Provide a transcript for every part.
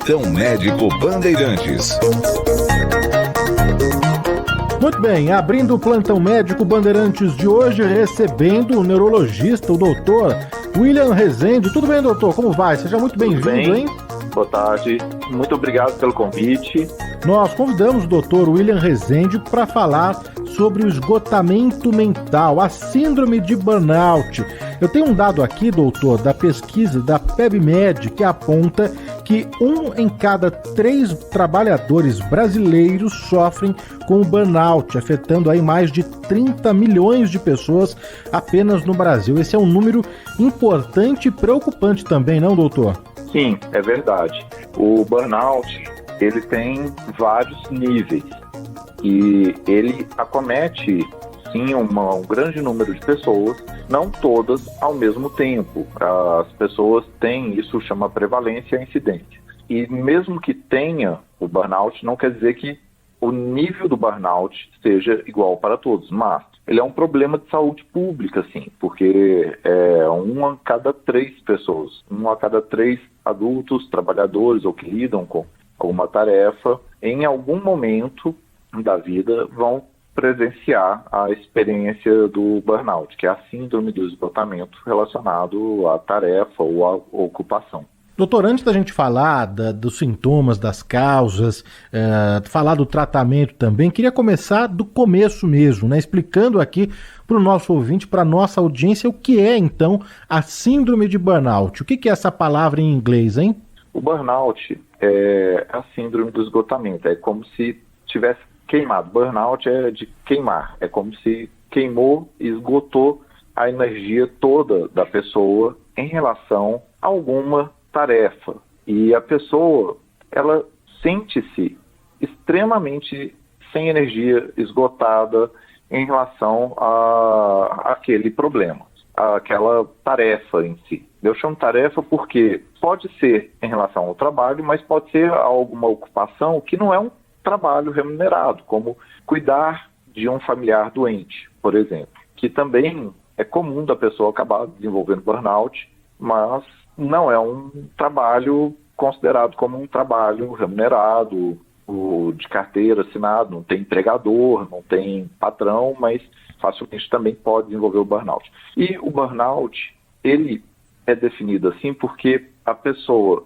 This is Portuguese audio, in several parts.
Plantão Médico Bandeirantes. Muito bem, abrindo o Plantão Médico Bandeirantes de hoje, recebendo o neurologista, o doutor William Rezende. Tudo bem, doutor? Como vai? Seja muito bem-vindo, hein? Boa tarde. Muito obrigado pelo convite. Nós convidamos o doutor William Rezende para falar sobre o esgotamento mental, a síndrome de burnout. Eu tenho um dado aqui, doutor, da pesquisa da PebMed, que aponta que 1 em cada 3 trabalhadores brasileiros sofrem com o burnout, afetando aí mais de 30 milhões de pessoas apenas no Brasil. Esse é um número importante e preocupante também, não, doutor? Sim, é verdade. O burnout, ele tem vários níveis e ele acomete, sim, um grande número de pessoas, não todas ao mesmo tempo. As pessoas têm, isso chama prevalência e incidência. E mesmo que tenha o burnout, não quer dizer que o nível do burnout seja igual para todos, mas ele é um problema de saúde pública, sim, porque é 1 a cada 3 pessoas, 1 a cada 3 adultos, trabalhadores ou que lidam com uma tarefa, em algum momento da vida vão presenciar a experiência do burnout, que é a síndrome do esgotamento relacionado à tarefa ou à ocupação. Doutor, antes da gente falar dos sintomas, das causas, falar do tratamento também, queria começar do começo mesmo, né? Explicando aqui para o nosso ouvinte, para a nossa audiência, o que é, então, a síndrome de burnout. O que é essa palavra em inglês, hein? O burnout é a síndrome do esgotamento, é como se tivesse queimado. Burnout é de queimar, é como se queimou e esgotou a energia toda da pessoa em relação a alguma tarefa. E a pessoa, ela sente-se extremamente sem energia, esgotada em relação a aquele problema, aquela tarefa em si. Eu chamo tarefa porque pode ser em relação ao trabalho, mas pode ser alguma ocupação que não é um trabalho remunerado, como cuidar de um familiar doente, por exemplo, que também é comum da pessoa acabar desenvolvendo burnout, mas não é um trabalho considerado como um trabalho remunerado, de carteira assinada, não tem empregador, não tem patrão, mas facilmente também pode desenvolver o burnout. E o burnout, ele é definido assim porque a pessoa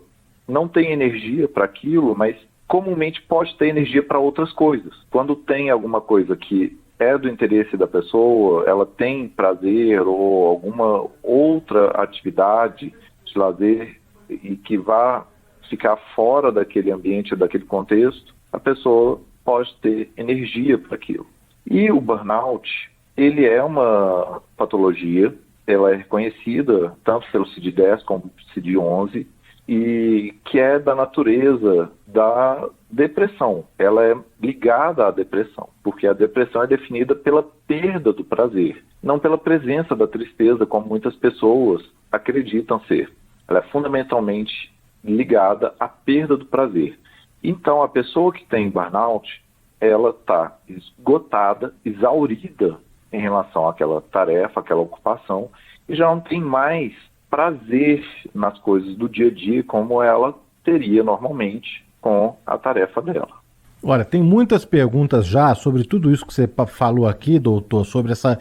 não tem energia para aquilo, mas comumente pode ter energia para outras coisas. Quando tem alguma coisa que é do interesse da pessoa, ela tem prazer ou alguma outra atividade de lazer e que vá ficar fora daquele ambiente, daquele contexto, a pessoa pode ter energia para aquilo. E o burnout, ele é uma patologia, ela é reconhecida tanto pelo CID-10 como pelo CID-11, e que é da natureza da depressão. Ela é ligada à depressão, porque a depressão é definida pela perda do prazer, não pela presença da tristeza, como muitas pessoas acreditam ser. Ela é fundamentalmente ligada à perda do prazer. Então, a pessoa que tem burnout, ela está esgotada, exaurida em relação àquela tarefa, àquela ocupação, e já não tem mais prazer nas coisas do dia a dia como ela teria normalmente com a tarefa dela. Olha, tem muitas perguntas já sobre tudo isso que você falou aqui, doutor, sobre essa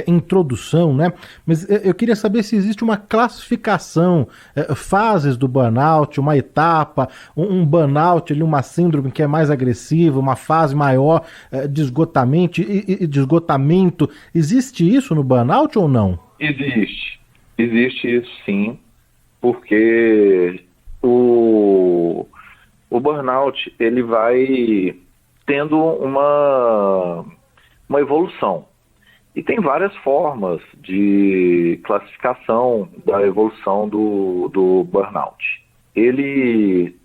introdução, né? Mas eu queria saber se existe uma classificação, fases do burnout, uma etapa, um burnout, uma síndrome que é mais agressiva, uma fase maior de esgotamento, de esgotamento. Existe isso no burnout ou não? Existe isso sim, porque o burnout, ele vai tendo uma evolução. E tem várias formas de classificação da evolução do burnout. Ele,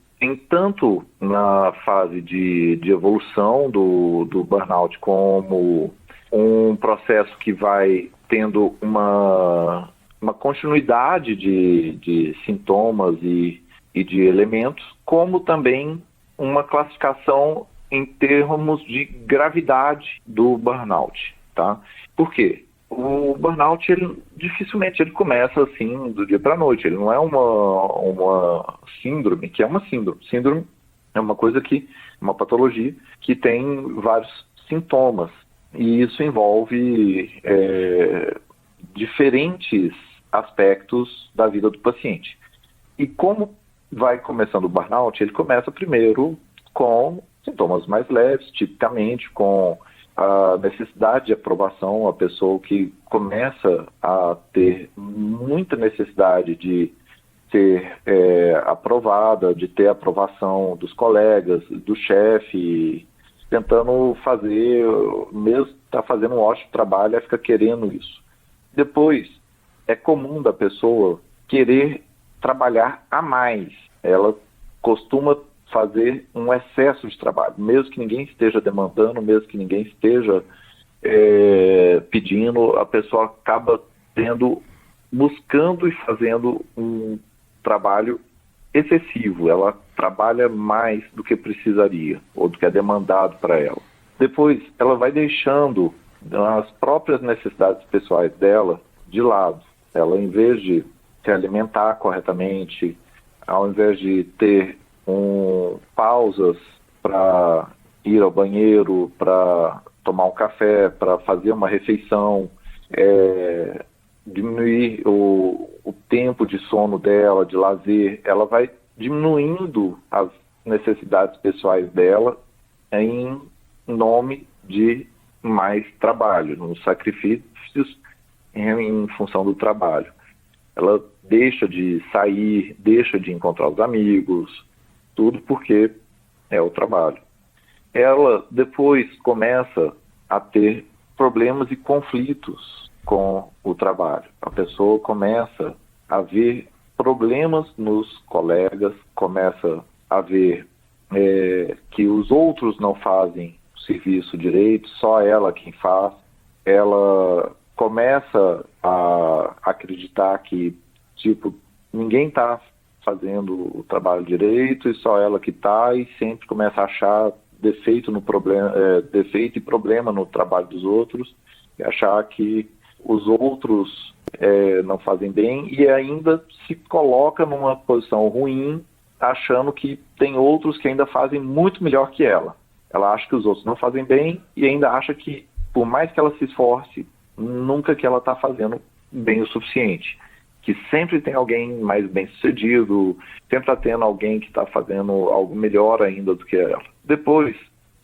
tanto na fase de evolução do burnout, como um processo que vai tendo uma continuidade de sintomas e de elementos, como também uma classificação em termos de gravidade do burnout, tá? Por quê? O burnout, ele dificilmente ele começa assim do dia para a noite. Ele não é uma síndrome, que é uma síndrome. Síndrome é uma coisa que, uma patologia que tem vários sintomas. E isso envolve diferentes aspectos da vida do paciente. E como vai começando o burnout, ele começa primeiro com sintomas mais leves, tipicamente com a necessidade de aprovação, a pessoa que começa a ter muita necessidade de ser aprovada, de ter aprovação dos colegas, do chefe, tentando fazer, mesmo está fazendo um ótimo trabalho, fica querendo isso. Depois, é comum da pessoa querer trabalhar a mais. Ela costuma fazer um excesso de trabalho, mesmo que ninguém esteja demandando, mesmo que ninguém esteja pedindo, a pessoa acaba buscando e fazendo um trabalho excessivo. Ela trabalha mais do que precisaria, ou do que é demandado para ela. Depois, ela vai deixando as próprias necessidades pessoais dela de lado. Ela, em vez de se alimentar corretamente, ao invés de ter pausas para ir ao banheiro, para tomar um café, para fazer uma refeição, diminuir o tempo de sono dela, de lazer, ela vai diminuindo as necessidades pessoais dela em nome de mais trabalho, nos sacrifícios em função do trabalho. Ela deixa de sair, deixa de encontrar os amigos, tudo porque é o trabalho. Ela depois começa a ter problemas e conflitos com o trabalho. A pessoa começa a ver problemas nos colegas, começa a ver que os outros não fazem o serviço direito, só ela quem faz. Ela começa a acreditar que, ninguém está fazendo o trabalho direito e só ela que está, e sempre começa a achar defeito e problema no trabalho dos outros, e achar que os outros não fazem bem, e ainda se coloca numa posição ruim, achando que tem outros que ainda fazem muito melhor que ela. Ela acha que os outros não fazem bem e ainda acha que, por mais que ela se esforce, nunca que ela está fazendo bem o suficiente. Que sempre tem alguém mais bem sucedido, sempre está tendo alguém que está fazendo algo melhor ainda do que ela. Depois,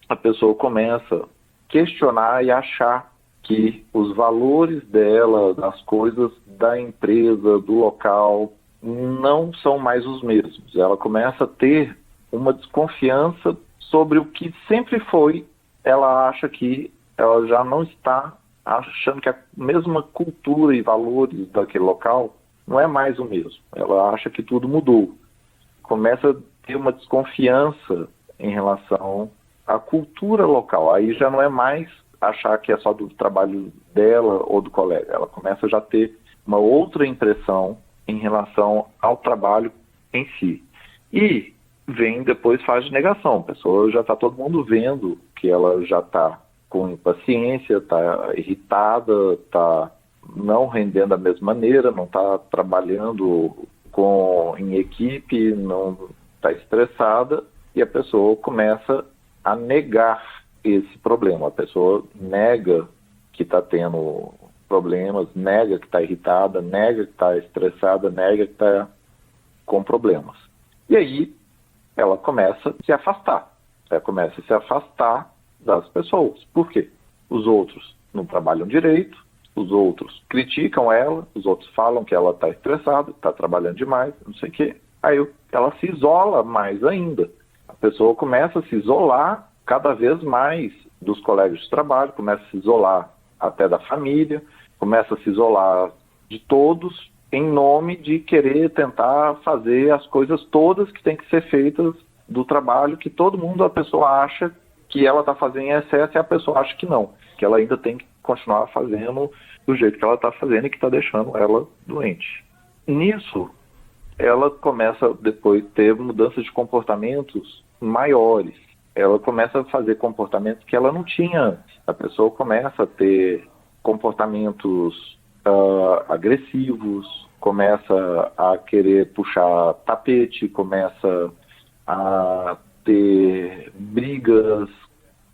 a pessoa começa a questionar e achar que os valores dela, das coisas da empresa, do local, não são mais os mesmos. Ela começa a ter uma desconfiança sobre o que sempre foi. Ela acha que ela já não está achando que a mesma cultura e valores daquele local não é mais o mesmo. Ela acha que tudo mudou. Começa a ter uma desconfiança em relação à cultura local. Aí já não é mais achar que é só do trabalho dela ou do colega. Ela começa já a ter uma outra impressão em relação ao trabalho em si. E vem depois fase de negação. A pessoa já está todo mundo vendo que ela já está com impaciência, está irritada, está não rendendo da mesma maneira, não está trabalhando em equipe, não está estressada, e a pessoa começa a negar esse problema. A pessoa nega que está tendo problemas, nega que está irritada, nega que está estressada, nega que está com problemas. E aí ela começa a se afastar. Ela começa a se afastar das pessoas. Por quê? Os outros não trabalham direito, os outros criticam ela, os outros falam que ela está estressada, está trabalhando demais, não sei o quê. Aí ela se isola mais ainda. A pessoa começa a se isolar cada vez mais dos colegas de trabalho, começa a se isolar até da família, começa a se isolar de todos em nome de querer tentar fazer as coisas todas que têm que ser feitas do trabalho, que todo mundo, a pessoa acha que ela está fazendo em excesso e a pessoa acha que não, que ela ainda tem que continuar fazendo do jeito que ela está fazendo e que está deixando ela doente. Nisso, ela começa depois a ter mudanças de comportamentos maiores. Ela começa a fazer comportamentos que ela não tinha antes. A pessoa começa a ter comportamentos agressivos, começa a querer puxar tapete, começa a ter brigas,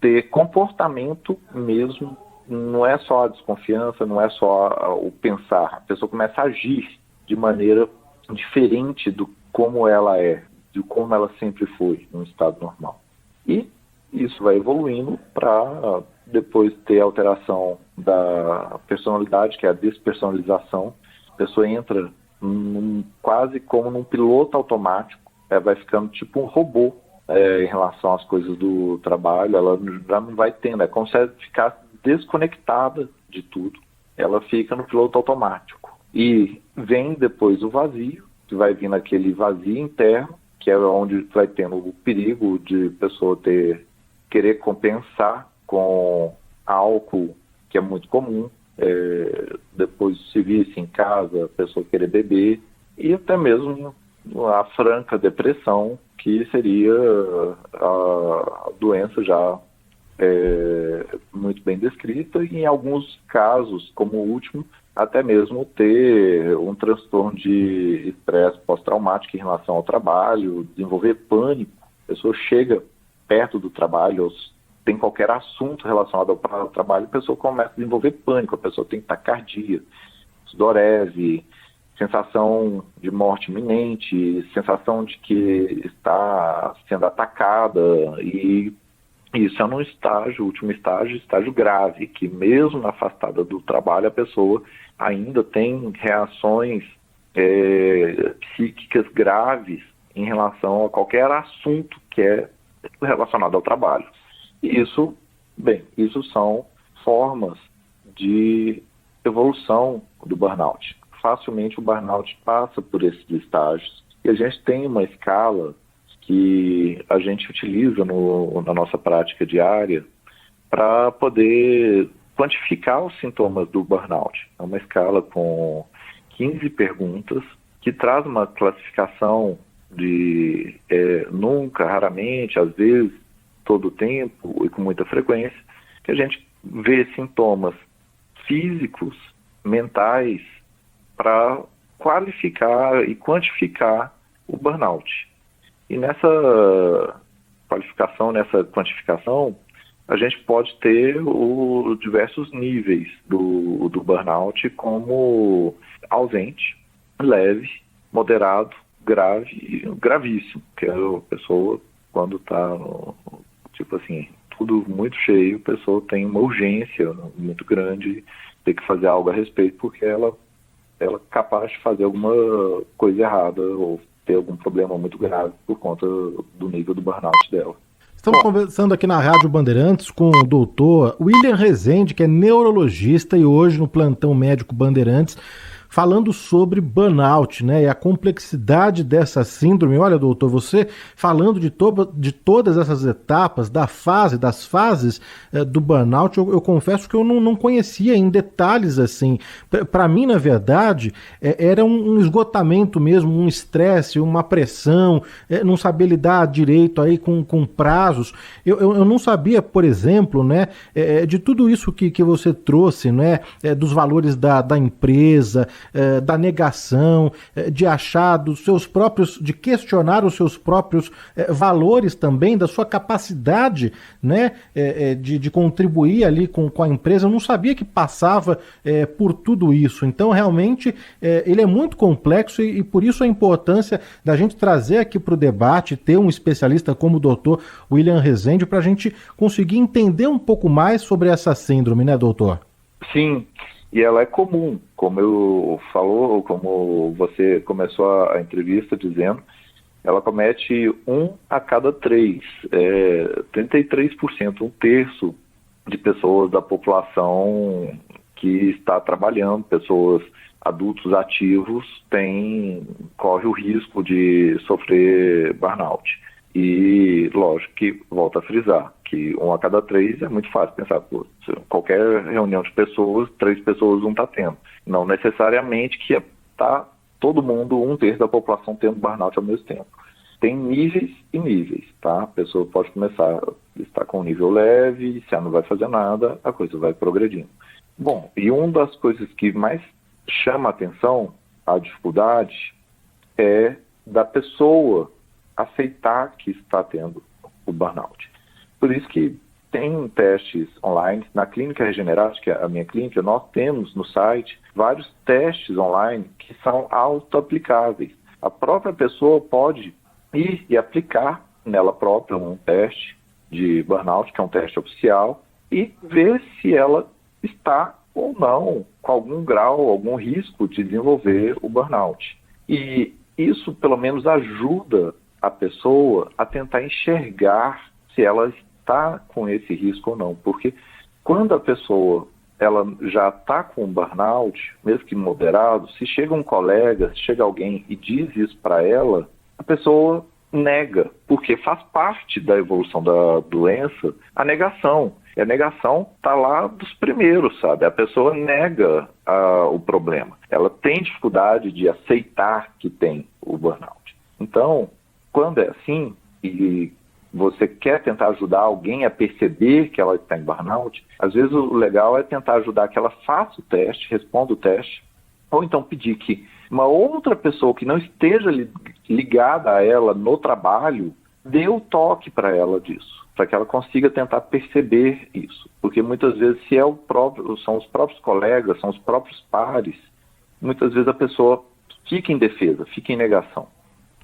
ter comportamento mesmo. Não é só a desconfiança, não é só o pensar. A pessoa começa a agir de maneira diferente do como ela é, de como ela sempre foi no estado normal. E isso vai evoluindo para depois ter alteração da personalidade, que é a despersonalização. A pessoa entra quase como num piloto automático, vai ficando tipo um robô em relação às coisas do trabalho. Ela já não vai tendo, é como se ela ficasse desconectada de tudo. Ela fica no piloto automático. E vem depois o vazio, que vai vir naquele vazio interno, que é onde vai tendo o perigo de pessoa querer compensar com álcool, que é muito comum, depois se visse em casa, a pessoa querer beber, e até mesmo a franca depressão, que seria a doença já muito bem descrita, e em alguns casos, como o último, até mesmo ter um transtorno de estresse pós-traumático em relação ao trabalho, desenvolver pânico. A pessoa chega perto do trabalho, ou tem qualquer assunto relacionado ao trabalho, a pessoa começa a desenvolver pânico, a pessoa tem taquicardia, sudorese, sensação de morte iminente, sensação de que está sendo atacada, e isso é num estágio, último estágio, estágio grave, que mesmo afastada do trabalho, a pessoa ainda tem reações psíquicas graves em relação a qualquer assunto que é relacionado ao trabalho. E isso são formas de evolução do burnout. Facilmente o burnout passa por esses estágios, e a gente tem uma escala que a gente utiliza na nossa prática diária para poder quantificar os sintomas do burnout. É uma escala com 15 perguntas que traz uma classificação de nunca, raramente, às vezes, todo o tempo e com muita frequência, que a gente vê sintomas físicos, mentais, para qualificar e quantificar o burnout. E nessa qualificação, nessa quantificação, a gente pode ter os diversos níveis do burnout, como ausente, leve, moderado, grave e gravíssimo, que é a pessoa, quando está, tipo assim, tudo muito cheio, a pessoa tem uma urgência muito grande, ter que fazer algo a respeito, porque ela é capaz de fazer alguma coisa errada ou ter algum problema muito grave por conta do nível do burnout dela. Estamos conversando aqui na Rádio Bandeirantes com o doutor William Rezende, que é neurologista, e hoje no Plantão Médico Bandeirantes, falando sobre burnout, né, e a complexidade dessa síndrome. Olha, doutor, você falando de todas essas etapas, das fases do burnout, eu confesso que eu não conhecia em detalhes assim. Para mim, na verdade, era um esgotamento mesmo, um estresse, uma pressão, não saber lidar direito aí com prazos. Eu não sabia, por exemplo, né, de tudo isso que você trouxe, né, dos valores da empresa, da negação, de achar dos seus próprios, de questionar os seus próprios valores também, da sua capacidade, né, de contribuir ali com a empresa. Eu não sabia que passava por tudo isso. Então, realmente, ele é muito complexo, e por isso a importância da gente trazer aqui para o debate, ter um especialista como o doutor William Rezende, para a gente conseguir entender um pouco mais sobre essa síndrome, né, doutor? Sim. E ela é comum, como como você começou a entrevista dizendo, ela comete 1 a cada 3, 33%, um terço de pessoas da população que está trabalhando, pessoas adultos ativos, corre o risco de sofrer burnout. E lógico que, volto a frisar, que 1 a cada 3 é muito fácil pensar, qualquer reunião de pessoas, 3 pessoas não está tendo. Não necessariamente que está todo mundo, 1/3 da população tendo burnout ao mesmo tempo. Tem níveis e níveis, tá? A pessoa pode começar a estar com um nível leve, se ela não vai fazer nada, a coisa vai progredindo. Bom, e uma das coisas que mais chama a atenção, a dificuldade, é da pessoa aceitar que está tendo o burnout. Por isso que tem testes online. Na Clínica Regenerate, que é a minha clínica, nós temos no site vários testes online que são auto-aplicáveis. A própria pessoa pode ir e aplicar nela própria um teste de burnout, que é um teste oficial, e ver se ela está ou não com algum grau, algum risco de desenvolver o burnout. E isso, pelo menos, ajuda a pessoa a tentar enxergar se ela está com esse risco ou não. Porque quando a pessoa ela já está com burnout, mesmo que moderado, se chega um colega, se chega alguém e diz isso para ela, a pessoa nega, porque faz parte da evolução da doença a negação. E a negação está lá dos primeiros, sabe? A pessoa nega o problema. Ela tem dificuldade de aceitar que tem o burnout. Então, quando é assim, e você quer tentar ajudar alguém a perceber que ela está em burnout, às vezes o legal é tentar ajudar que ela faça o teste, responda o teste, ou então pedir que uma outra pessoa que não esteja ligada a ela no trabalho dê o toque para ela disso, para que ela consiga tentar perceber isso. Porque muitas vezes, se são os próprios colegas, são os próprios pares, muitas vezes a pessoa fica em defesa, fica em negação.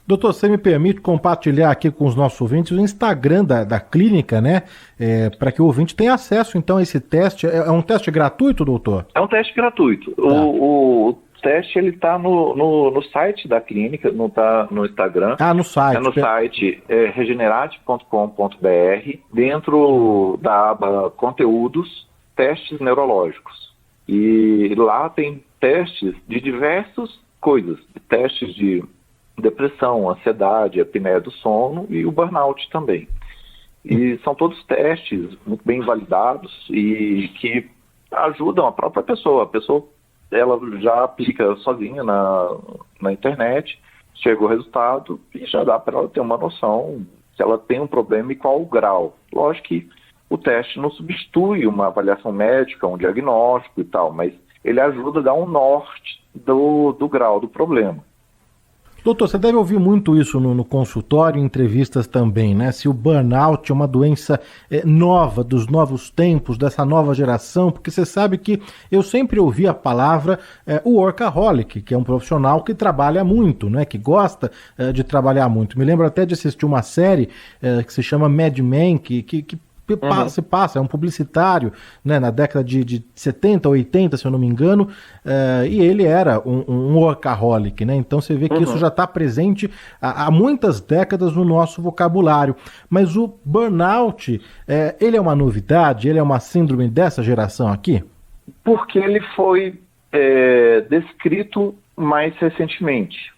Doutor, você me permite compartilhar aqui com os nossos ouvintes o Instagram da clínica, né? Para que o ouvinte tenha acesso, então, a esse teste. É um teste gratuito, doutor? É um teste gratuito. Tá. O teste ele está no site da clínica, não está no Instagram. Ah, no site. É no site regenerate.com.br, dentro da aba Conteúdos, Testes Neurológicos. E lá tem testes de diversas coisas, testes de depressão, ansiedade, apneia do sono e o burnout também. E são todos testes muito bem validados e que ajudam a própria pessoa. A pessoa ela já aplica sozinha na internet, chega o resultado e já dá para ela ter uma noção se ela tem um problema e qual o grau. Lógico que o teste não substitui uma avaliação médica, um diagnóstico e tal, mas ele ajuda a dar um norte do grau do problema. Doutor, você deve ouvir muito isso no consultório, em entrevistas também, né? Se o burnout é uma doença nova, dos novos tempos, dessa nova geração, porque você sabe que eu sempre ouvi a palavra o workaholic, que é um profissional que trabalha muito, né? Que gosta de trabalhar muito. Me lembro até de assistir uma série que se chama Mad Men, que se passa, é um publicitário, né, na década de 70, 80, se eu não me engano, e ele era um workaholic, né? Então você vê que isso já está presente há muitas décadas no nosso vocabulário. Mas o burnout, ele é uma novidade? Ele é uma síndrome dessa geração aqui? Porque ele foi descrito mais recentemente.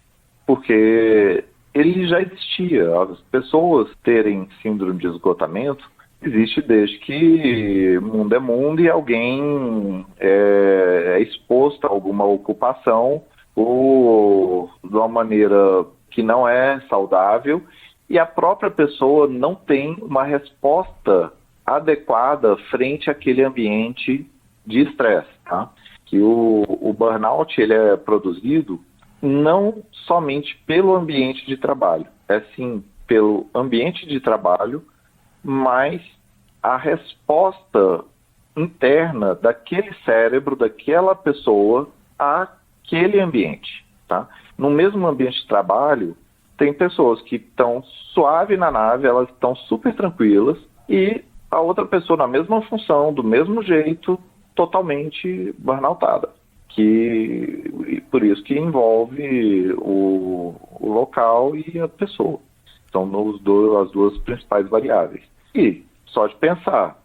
Porque ele já existia. As pessoas terem síndrome de esgotamento existe desde que mundo é mundo e alguém é exposto a alguma ocupação ou de uma maneira que não é saudável e a própria pessoa não tem uma resposta adequada frente àquele ambiente de estresse, tá? Que o burnout ele é produzido não somente pelo ambiente de trabalho, é sim pelo ambiente de trabalho, mas a resposta interna daquele cérebro, daquela pessoa, àquele ambiente, tá? No mesmo ambiente de trabalho, tem pessoas que estão suave na nave, elas estão super tranquilas, e a outra pessoa na mesma função, do mesmo jeito, totalmente burnoutada. Por isso que envolve o local e a pessoa. São as duas principais variáveis. E, só de pensar,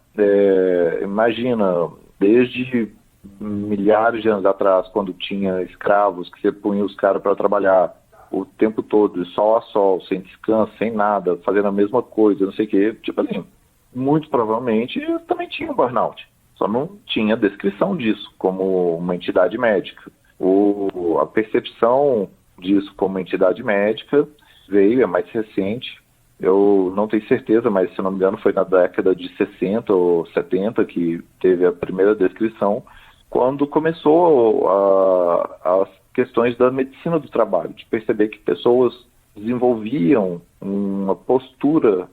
imagina, desde milhares de anos atrás, quando tinha escravos, que você punha os caras para trabalhar o tempo todo, de sol a sol, sem descanso, sem nada, fazendo a mesma coisa, não sei o quê, tipo assim, muito provavelmente também tinha burnout. Só não tinha descrição disso como uma entidade médica. A percepção disso como entidade médica veio, é mais recente. Eu não tenho certeza, mas se não me engano foi na década de 60 ou 70 que teve a primeira descrição quando começou as questões da medicina do trabalho, de perceber que pessoas desenvolviam uma postura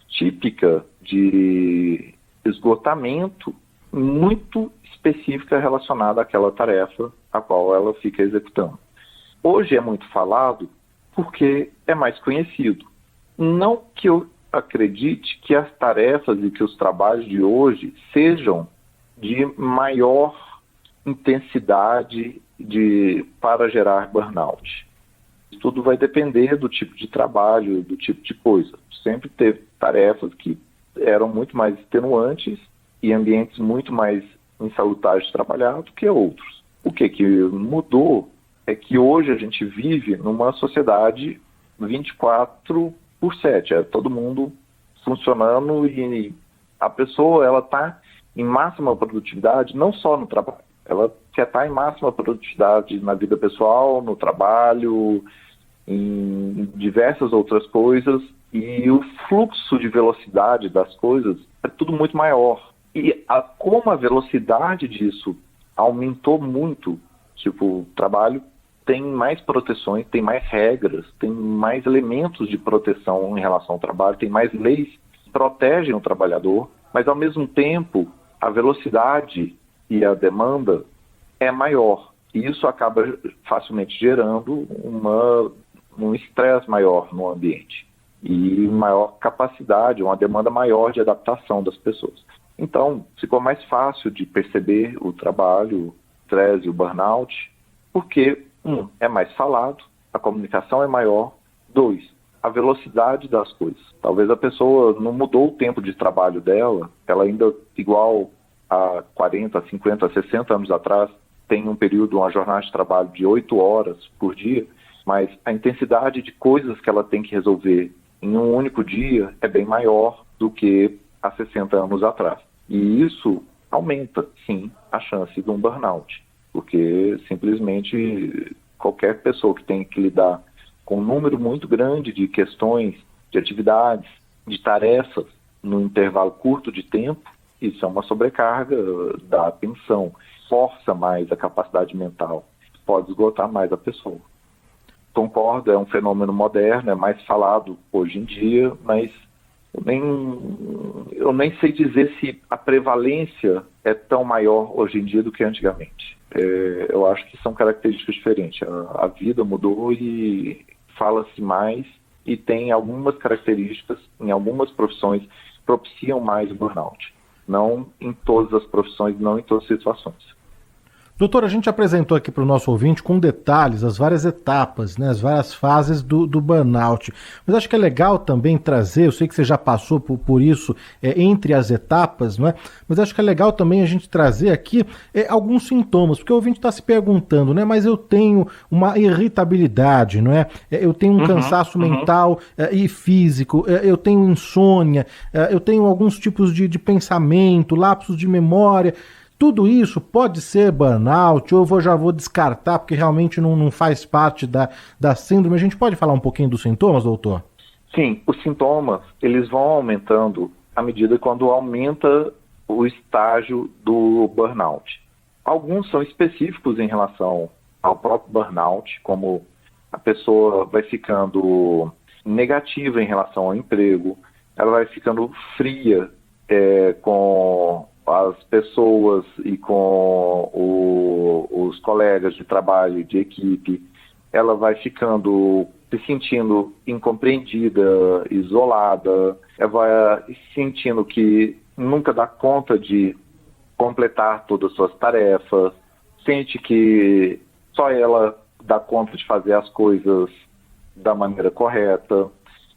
típica de esgotamento muito específica relacionada àquela tarefa a qual ela fica executando. Hoje é muito falado porque é mais conhecido. Não que eu acredite que as tarefas e que os trabalhos de hoje sejam de maior intensidade para gerar burnout. Tudo vai depender do tipo de trabalho, do tipo de coisa. Sempre teve tarefas que eram muito mais extenuantes e ambientes muito mais insalutares de trabalhar do que outros. O que mudou é que hoje a gente vive numa sociedade 24/7, é todo mundo funcionando e a pessoa ela está em máxima produtividade não só no trabalho, ela quer estar em máxima produtividade na vida pessoal, no trabalho, em diversas outras coisas, e o fluxo de velocidade das coisas é tudo muito maior. E como a velocidade disso aumentou muito, tipo, o trabalho tem mais proteções, tem mais regras, tem mais elementos de proteção em relação ao trabalho, tem mais leis que protegem o trabalhador, mas ao mesmo tempo a velocidade e a demanda é maior. E isso acaba facilmente gerando um estresse maior no ambiente e maior capacidade, uma demanda maior de adaptação das pessoas. Então, ficou mais fácil de perceber o trabalho, o estresse e o burnout, porque, é mais falado, a comunicação é maior. 2, a velocidade das coisas. Talvez a pessoa não mudou o tempo de trabalho dela, ela ainda, igual a 40, 50, 60 anos atrás, tem um período, uma jornada de trabalho de 8 horas por dia, mas a intensidade de coisas que ela tem que resolver em um único dia é bem maior do que há 60 anos atrás. E isso aumenta, sim, a chance de um burnout, porque simplesmente qualquer pessoa que tem que lidar com um número muito grande de questões, de atividades, de tarefas no intervalo curto de tempo, isso é uma sobrecarga da atenção, força mais a capacidade mental, pode esgotar mais a pessoa. Concordo, é um fenômeno moderno, é mais falado hoje em dia, mas eu nem sei dizer se a prevalência é tão maior hoje em dia do que antigamente. Eu acho que são características diferentes. A vida mudou e fala-se mais e tem algumas características, em algumas profissões, propiciam mais o burnout. Não em todas as profissões, não em todas as situações. Doutor, a gente apresentou aqui para o nosso ouvinte com detalhes as várias etapas, né, as várias fases do burnout. Mas acho que é legal também trazer, eu sei que você já passou por isso entre as etapas, não é? Mas acho que é legal também a gente trazer aqui alguns sintomas, porque o ouvinte está se perguntando, né? Mas eu tenho uma irritabilidade, não é? Eu tenho um cansaço mental e físico, eu tenho insônia, eu tenho alguns tipos de pensamento, lapsos de memória. Tudo isso pode ser burnout, ou eu já vou descartar porque realmente não faz parte da síndrome. A gente pode falar um pouquinho dos sintomas, doutor? Sim, os sintomas, eles vão aumentando à medida quando aumenta o estágio do burnout. Alguns são específicos em relação ao próprio burnout, como a pessoa vai ficando negativa em relação ao emprego, ela vai ficando fria com as pessoas e com os colegas de trabalho, de equipe, ela vai ficando se sentindo incompreendida, isolada, ela vai sentindo que nunca dá conta de completar todas as suas tarefas, sente que só ela dá conta de fazer as coisas da maneira correta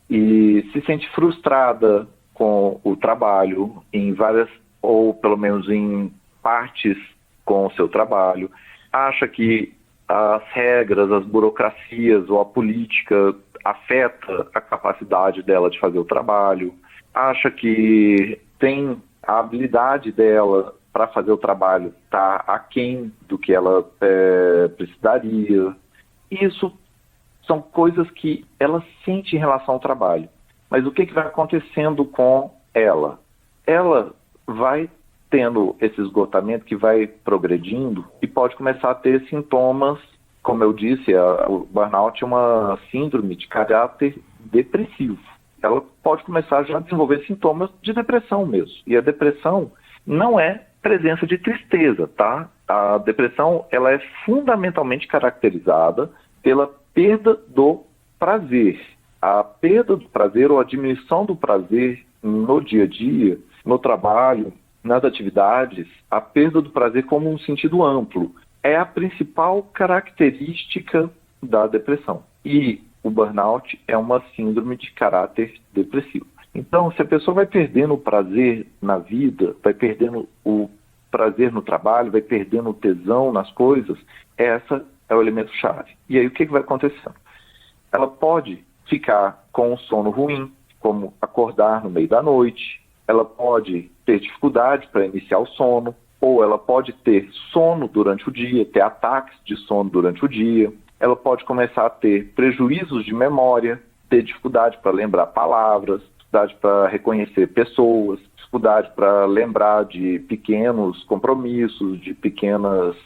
e se sente frustrada com o trabalho em várias, ou pelo menos em partes com o seu trabalho, acha que as regras, as burocracias ou a política afeta a capacidade dela de fazer o trabalho, acha que tem a habilidade dela para fazer o trabalho está aquém do que ela precisaria. Isso são coisas que ela sente em relação ao trabalho. Mas o que vai acontecendo com ela? Ela vai tendo esse esgotamento que vai progredindo e pode começar a ter sintomas, como eu disse, o burnout é uma síndrome de caráter depressivo. Ela pode começar já a desenvolver sintomas de depressão mesmo. E a depressão não é presença de tristeza, tá? A depressão, ela é fundamentalmente caracterizada pela perda do prazer. A perda do prazer ou a diminuição do prazer no dia a dia, no trabalho, nas atividades, a perda do prazer como um sentido amplo é a principal característica da depressão. E o burnout é uma síndrome de caráter depressivo. Então, se a pessoa vai perdendo o prazer na vida, vai perdendo o prazer no trabalho, vai perdendo o tesão nas coisas, essa é o elemento chave. E aí o que vai acontecendo? Ela pode ficar com um sono ruim, como acordar no meio da noite, ela pode ter dificuldade para iniciar o sono, ou ela pode ter sono durante o dia, ter ataques de sono durante o dia, ela pode começar a ter prejuízos de memória, ter dificuldade para lembrar palavras, dificuldade para reconhecer pessoas, dificuldade para lembrar de pequenos compromissos, de pequenos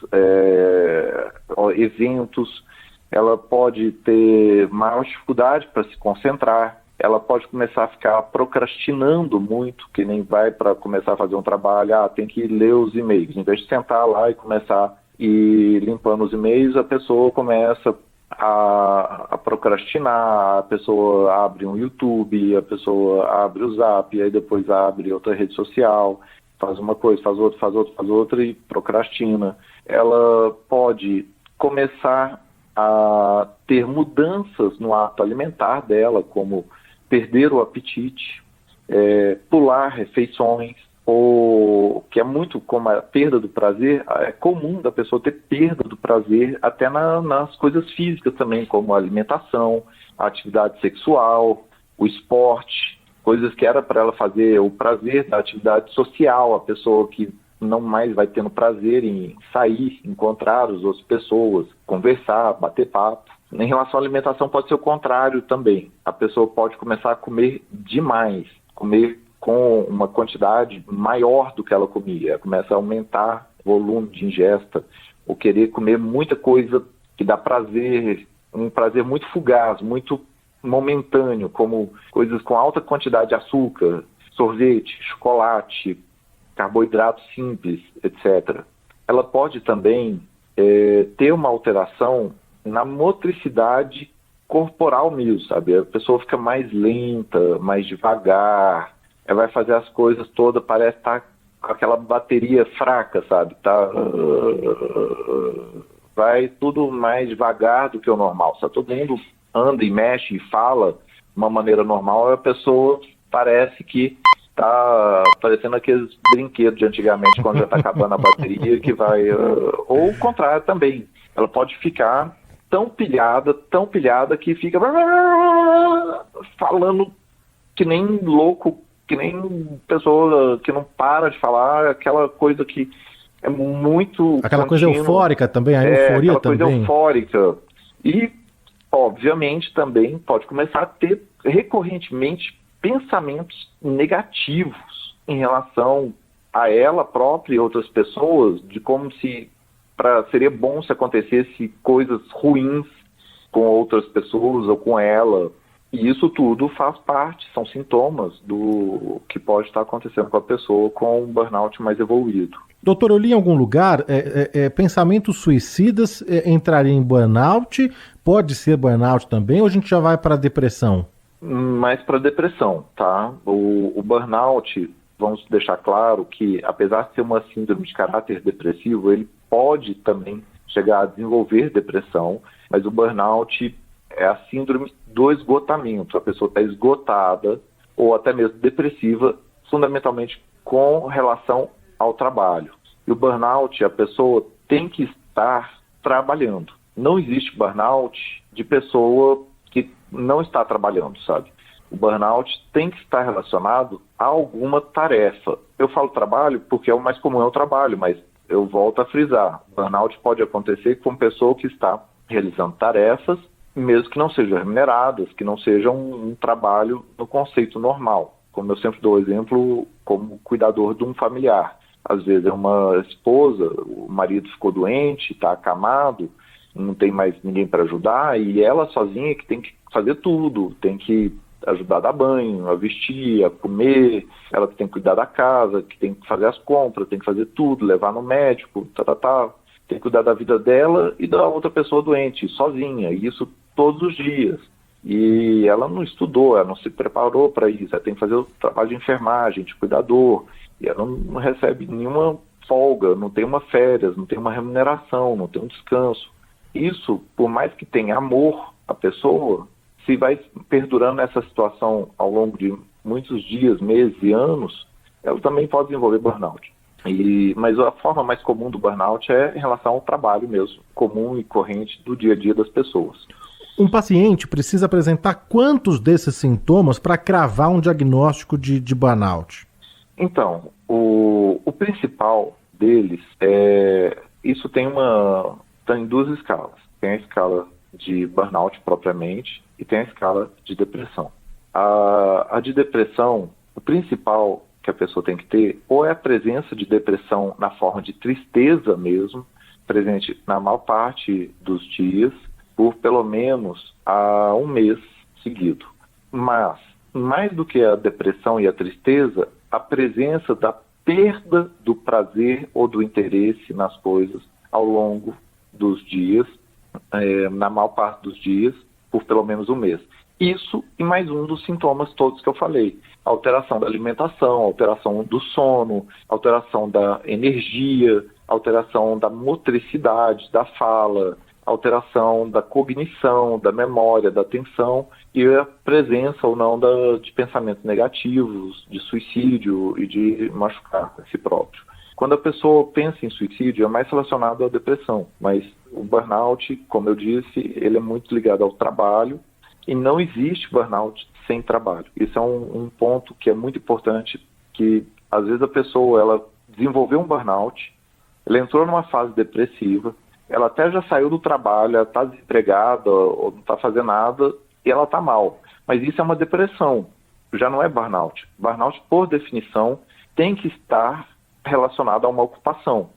eventos. Ela pode ter maior dificuldade para se concentrar, ela pode começar a ficar procrastinando muito, que nem vai para começar a fazer um trabalho, tem que ler os e-mails. Em vez de sentar lá e começar a ir limpando os e-mails, a pessoa começa a procrastinar, a pessoa abre um YouTube, a pessoa abre o Zap, aí depois abre outra rede social, faz uma coisa, faz outra e procrastina. Ela pode começar a ter mudanças no hábito alimentar dela, como perder o apetite, pular refeições, ou que é muito como a perda do prazer, é comum da pessoa ter perda do prazer até nas coisas físicas também, como a alimentação, a atividade sexual, o esporte, coisas que era para ela fazer, o prazer da atividade social, a pessoa que não mais vai tendo prazer em sair, encontrar as outras pessoas, conversar, bater papo. Em relação à alimentação pode ser o contrário também. A pessoa pode começar a comer demais, comer com uma quantidade maior do que ela comia. Começa a aumentar o volume de ingesta, ou querer comer muita coisa que dá prazer, um prazer muito fugaz, muito momentâneo, como coisas com alta quantidade de açúcar, sorvete, chocolate, carboidrato simples, etc. Ela pode também ter uma alteração na motricidade corporal mesmo, sabe? A pessoa fica mais lenta, mais devagar, ela vai fazer as coisas todas, parece estar com aquela bateria fraca, sabe? Vai tudo mais devagar do que o normal, sabe? Todo mundo anda e mexe e fala de uma maneira normal, a pessoa parece que tá parecendo aqueles brinquedos de antigamente, quando já está acabando a bateria, que vai... ou o contrário também. Ela pode ficar tão pilhada, que fica falando que nem louco, que nem pessoa que não para de falar, aquela coisa que é muito... Aquela coisa eufórica também, a euforia aquela também. Coisa eufórica. E, obviamente, também pode começar a ter recorrentemente pensamentos negativos em relação a ela própria e outras pessoas, de como se seria bom se acontecesse coisas ruins com outras pessoas ou com ela. E isso tudo faz parte, são sintomas do que pode estar acontecendo com a pessoa com um burnout mais evoluído. Doutor, eu li em algum lugar, pensamentos suicidas entrariam em burnout, pode ser burnout também, ou a gente já vai para depressão? Mais para depressão, tá? O burnout, vamos deixar claro que, apesar de ser uma síndrome de caráter depressivo, ele pode também chegar a desenvolver depressão, mas o burnout é a síndrome do esgotamento. A pessoa está esgotada ou até mesmo depressiva, fundamentalmente com relação ao trabalho. E o burnout, a pessoa tem que estar trabalhando. Não existe burnout de pessoa que não está trabalhando, sabe? O burnout tem que estar relacionado a alguma tarefa. Eu falo trabalho porque é o mais comum, é o trabalho, mas eu volto a frisar. O burnout pode acontecer com pessoa que está realizando tarefas, mesmo que não sejam remuneradas, que não sejam um trabalho no conceito normal. Como eu sempre dou exemplo, como cuidador de um familiar. às vezes é uma esposa, o marido ficou doente, está acamado, não tem mais ninguém para ajudar, e ela sozinha que tem que fazer tudo, tem que ajudar a dar banho, a vestir, a comer, ela que tem que cuidar da casa, que tem que fazer as compras, tem que fazer tudo, levar no médico, tem que cuidar da vida dela e da outra pessoa doente, sozinha, e isso todos os dias. E ela não estudou, ela não se preparou para isso, ela tem que fazer o trabalho de enfermagem, de cuidador, e ela não recebe nenhuma folga, não tem uma férias, não tem uma remuneração, não tem um descanso. Isso, por mais que tenha amor à pessoa, se vai perdurando essa situação ao longo de muitos dias, meses e anos, ela também pode desenvolver burnout. Mas a forma mais comum do burnout é em relação ao trabalho mesmo, comum e corrente do dia a dia das pessoas. Um paciente precisa apresentar quantos desses sintomas para cravar um diagnóstico de burnout? Então, o principal deles isso tem duas escalas. Tem a escala de burnout propriamente e tem a escala de depressão. A de depressão, o principal que a pessoa tem que ter ou é a presença de depressão na forma de tristeza mesmo, presente na maior parte dos dias, por pelo menos um mês seguido. Mas, mais do que a depressão e a tristeza, a presença da perda do prazer ou do interesse nas coisas ao longo dos dias, na maior parte dos dias, por pelo menos um mês. Isso e mais um dos sintomas todos que eu falei. Alteração da alimentação, alteração do sono, alteração da energia, alteração da motricidade, da fala, alteração da cognição, da memória, da atenção e a presença ou não de pensamentos negativos, de suicídio e de machucar a si próprio. Quando a pessoa pensa em suicídio, é mais relacionado à depressão, mas o burnout, como eu disse, ele é muito ligado ao trabalho e não existe burnout sem trabalho. Isso é um ponto que é muito importante, que às vezes a pessoa ela desenvolveu um burnout, ela entrou numa fase depressiva, ela até já saiu do trabalho, ela está desempregada ou não está fazendo nada e ela está mal. Mas isso é uma depressão, já não é burnout. Burnout, por definição, tem que estar relacionado a uma ocupação.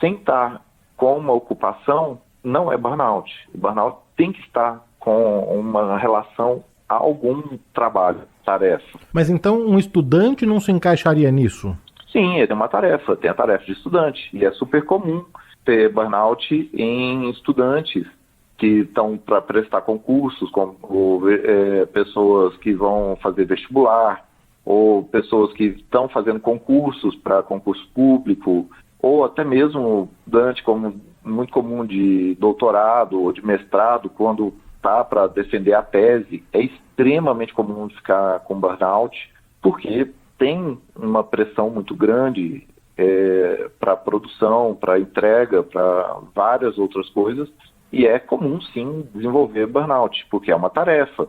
Sem estar com uma ocupação, não é burnout. O burnout tem que estar com uma relação a algum trabalho, tarefa. Mas então um estudante não se encaixaria nisso? Sim, ele tem uma tarefa, tem a tarefa de estudante, e é super comum ter burnout em estudantes que estão para prestar concursos, como pessoas que vão fazer vestibular, ou pessoas que estão fazendo concursos para concurso público, ou até mesmo estudante como muito comum de doutorado ou de mestrado, quando está para defender a tese, é extremamente comum ficar com burnout, porque tem uma pressão muito grande para produção, para entrega, para várias outras coisas, e é comum sim desenvolver burnout, porque é uma tarefa.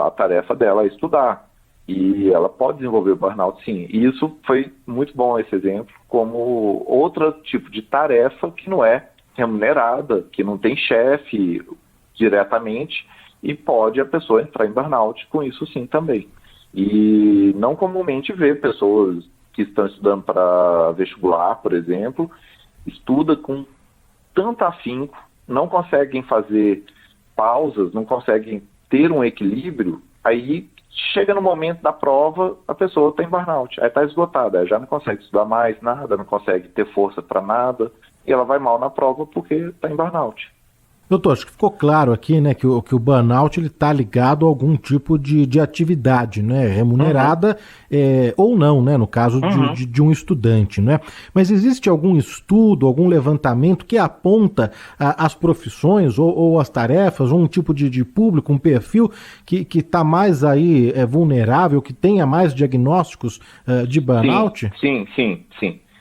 A tarefa dela é estudar, e ela pode desenvolver burnout sim. E isso foi muito bom esse exemplo, como outro tipo de tarefa que não é remunerada, que não tem chefe diretamente, e pode a pessoa entrar em burnout com isso sim também. E não comumente vê pessoas que estão estudando para vestibular, por exemplo, estuda com tanto afinco, não conseguem fazer pausas, não conseguem ter um equilíbrio, aí chega no momento da prova, a pessoa está em burnout, aí está esgotada, aí já não consegue estudar mais nada, não consegue ter força para nada, e ela vai mal na prova porque está em burnout. Doutor, acho que ficou claro aqui, né, que o burnout está ligado a algum tipo de atividade, né, remunerada ou não, né, no caso de um estudante, né? Mas existe algum estudo, algum levantamento que aponta as profissões ou as tarefas, ou um tipo de público, um perfil que está mais aí vulnerável, que tenha mais diagnósticos de burnout? Sim.